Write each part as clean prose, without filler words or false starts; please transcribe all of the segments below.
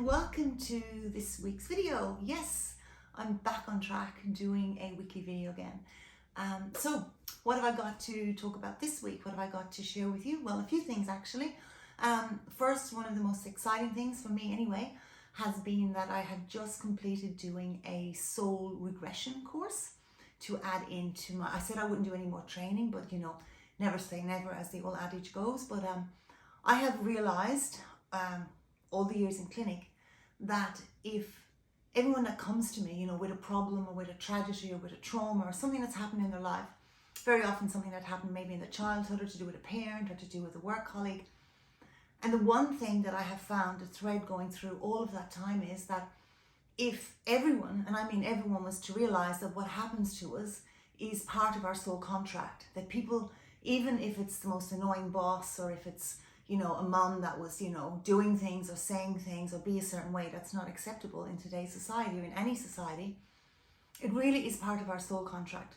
welcome to this week's video. Yes, I'm back on track doing a weekly video again. So what have I got to talk about this week? What have I got to share with you? Well, a few things actually. First, one of the most exciting things for me anyway has been that I have just completed doing a soul regression course to add into my, I said I wouldn't do any more training, but you know, never say never as the old adage goes. But I have realized all the years in clinic that if everyone that comes to me, you know, with a problem or with a tragedy or with a trauma or something that's happened in their life, very often something that happened maybe in the childhood or to do with a parent or to do with a work colleague. And the one thing that I have found, a thread going through all of that time, is that if everyone, and I mean everyone, was to realize that what happens to us is part of our soul contract, that people, even if it's the most annoying boss or if it's, you know, a mom that was, you know, doing things or saying things or be a certain way that's not acceptable in today's society or in any society, it really is part of our soul contract.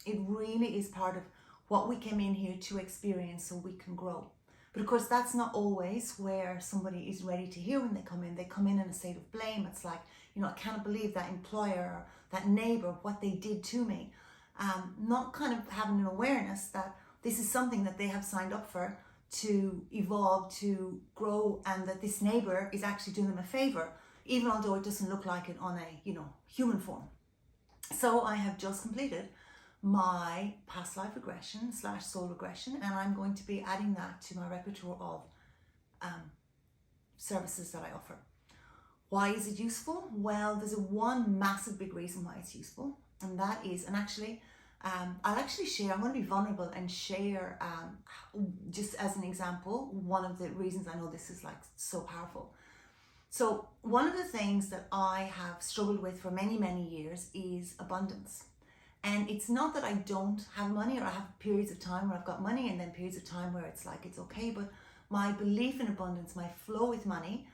It really is part of what we came in here to experience so we can grow. But of course, that's not always where somebody is ready to hear when they come in. They come in a state of blame. It's like, you know, I can't believe that employer or that neighbor, what they did to me. Not kind of having an awareness that this is something that they have signed up for, to evolve, to grow, and that this neighbor is actually doing them a favor, even although it doesn't look like it on a, you know, human form. So I have just completed my past life regression / soul regression, and I'm going to be adding that to my repertoire of services that I offer. Why is it useful? Well, there's one massive big reason why it's useful, and that is, and actually I'll actually share, I'm going to be vulnerable and share just as an example, one of the reasons I know this is like so powerful. So one of the things that I have struggled with for many, many years is abundance. And it's not that I don't have money, or I have periods of time where I've got money and then periods of time where it's like it's okay, but my belief in abundance, my flow with money,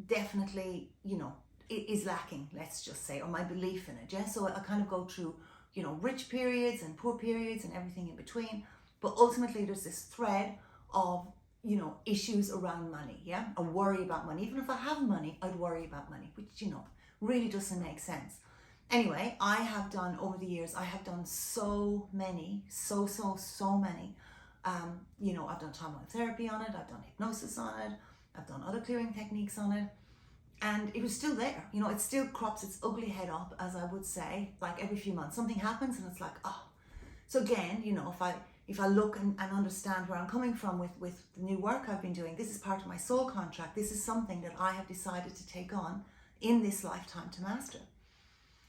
definitely, you know, it is lacking, let's just say, or my belief in it. Yeah, so I kind of go through, you know, rich periods and poor periods and everything in between. But ultimately there's this thread of, you know, issues around money. Yeah, I worry about money. Even if I have money, I'd worry about money, which, you know, really doesn't make sense. Anyway, I have done, over the years, I have done so many, so many, you know, I've done timeline therapy on it, I've done hypnosis on it, I've done other clearing techniques on it. And it was still there, you know, it still crops its ugly head up, as I would say, like every few months. Something happens and it's like, oh. So again, you know, if I look and understand where I'm coming from with the new work I've been doing, this is part of my soul contract. This is something that I have decided to take on in this lifetime to master.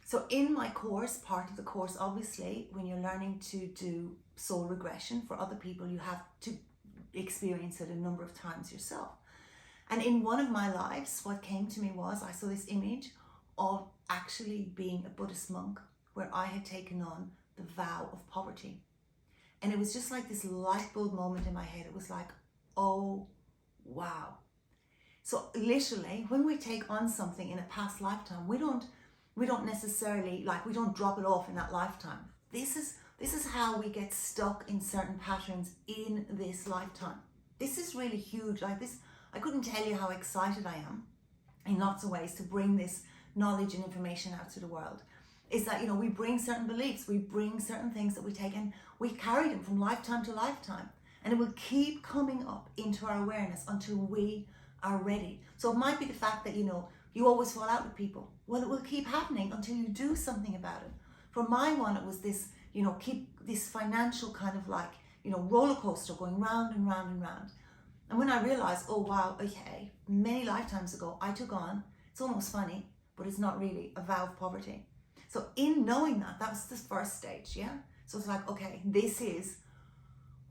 So in my course, part of the course, obviously, when you're learning to do soul regression for other people, you have to experience it a number of times yourself. And in one of my lives, what came to me was, I saw this image of actually being a Buddhist monk where I had taken on the vow of poverty. And it was just like this light bulb moment in my head. It was like, oh, wow. So literally, when we take on something in a past lifetime, we don't necessarily, like, we don't drop it off in that lifetime. This is how we get stuck in certain patterns in this lifetime. This is really huge. Like this, I couldn't tell you how excited I am in lots of ways to bring this knowledge and information out to the world. Is that, you know, we bring certain beliefs, we bring certain things that we take, and we carry them from lifetime to lifetime, and it will keep coming up into our awareness until we are ready. So it might be the fact that, you know, you always fall out with people. Well, it will keep happening until you do something about it. For my one, it was this, you know, keep this financial kind of like, you know, roller coaster going round and round and round. And when I realized, oh wow, okay, many lifetimes ago, I took on, it's almost funny, but it's not really, a vow of poverty. So in knowing that, that was the first stage, yeah? So it's like, okay, this is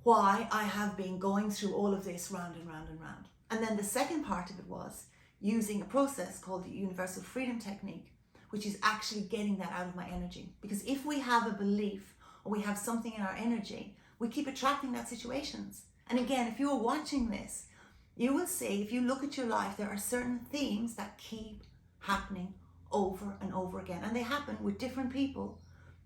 why I have been going through all of this round and round and round. And then the second part of it was using a process called the Universal Freedom Technique, which is actually getting that out of my energy. Because if we have a belief or we have something in our energy, we keep attracting that situations. And again, if you're watching this, you will see, if you look at your life, there are certain themes that keep happening over and over again. And they happen with different people,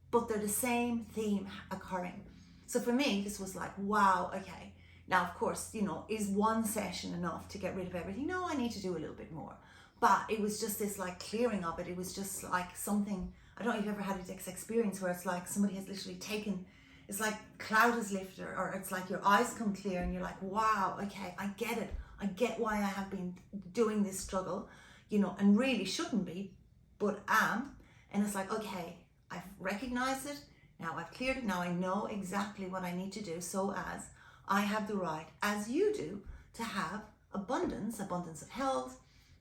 but they're the same theme occurring. So for me, this was like, wow, okay. Now, of course, you know, is one session enough to get rid of everything? No, I need to do a little bit more. But it was just this like clearing of it. It was just like something, I don't know if you've ever had this experience where it's like somebody has literally taken, it's like cloud is lifted, or it's like your eyes come clear and you're like, wow, okay, I get it. I get why I have been doing this struggle, you know, and really shouldn't be, but am. And it's like, okay, I've recognized it. Now I've cleared it. Now I know exactly what I need to do, so as I have the right, as you do, to have abundance of health,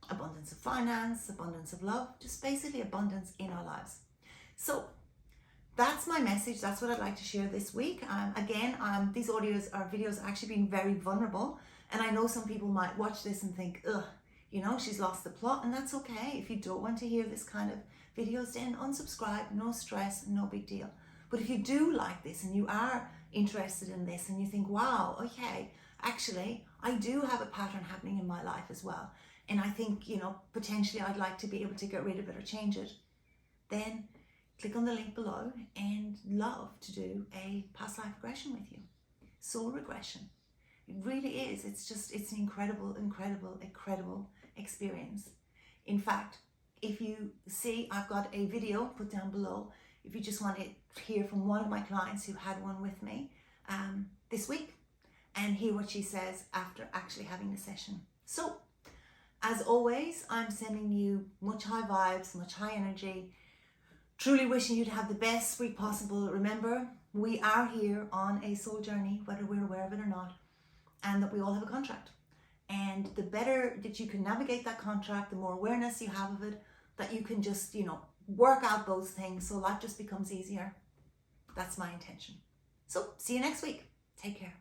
abundance of finance, abundance of love, just basically abundance in our lives. So that's my message. That's what I'd like to share this week. Again, these videos are actually being very vulnerable. And I know some people might watch this and think, ugh, you know, she's lost the plot. And that's okay. If you don't want to hear this kind of videos, then unsubscribe, no stress, no big deal. But if you do like this and you are interested in this and you think, wow, okay, actually, I do have a pattern happening in my life as well. And I think, you know, potentially I'd like to be able to get rid of it or change it. Then click on the link below and love to do a past life regression with you. Soul regression. It really is. It's an incredible, incredible, incredible experience. In fact, if you see, I've got a video put down below. If you just want to hear from one of my clients who had one with me this week and hear what she says after actually having the session. So, as always, I'm sending you much high vibes, much high energy, truly wishing you to have the best week possible. Remember, we are here on a soul journey, whether we're aware of it or not, and that we all have a contract. And the better that you can navigate that contract, the more awareness you have of it, that you can just, you know, work out those things so life just becomes easier. That's my intention. So, see you next week. Take care.